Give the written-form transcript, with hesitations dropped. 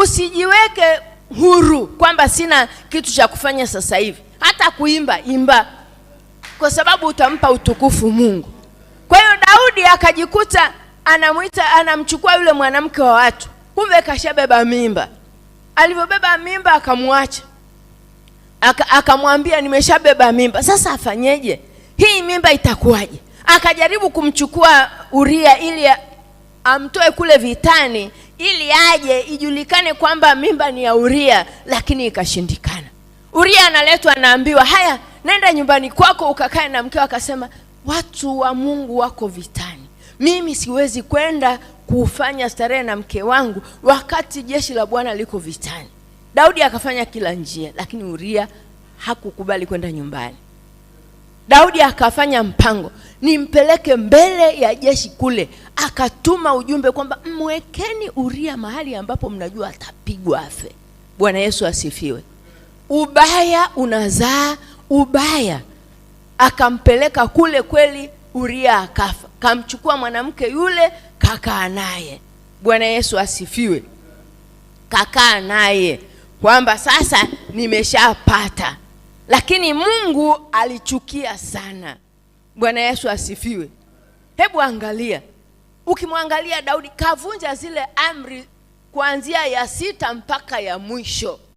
Usijiweke huru kwamba sina kitu cha kufanya sasa hivi. Hata kuimba, imba, kwa sababu utampa utukufu Mungu. Kwa hiyo Daudi akajikuta anamchukua yule mwanamke wa watu, kumbe kashabeba mimba. Alivyobeba mimba akamwacha. Akamwambia nimeshabeba mimba, sasa afanyeje? Hii mimba itakuwaje? Akajaribu kumchukua Uria ili amtoe kule vitani, ili aje ijulikane kwamba mimba ni ya Uria, lakini ikashindikana. Uria analetwa, anaambiwa, haya nenda nyumbani kwako ukakae na mkeo. Akasema, watu wa Mungu wako vitani, mimi siwezi kwenda kufanya starehe na mke wangu wakati jeshi la Bwana liko vitani. Daudi akafanya kila njia, lakini Uria hakukubali kwenda nyumbani. Daudi akafanya mpango, nimpeleke mbele ya jeshi kule. Akatuma ujumbe kwamba mwekeni Uria mahali ambapo mnajua atapigwa afe. Bwana Yesu asifiwe. Ubaya unazaa ubaya. Akampeleka kule, kweli Uria akafa. Kamchukua mwanamke yule, kakaa naye. Bwana Yesu asifiwe. Kakaa naye kwamba sasa nimeshapata. Lakini Mungu alichukia sana. Bwana Yesu asifiwe. Hebu angalia. Ukimwangalia Daudi kavunja zile amri kuanzia ya 6 mpaka ya mwisho.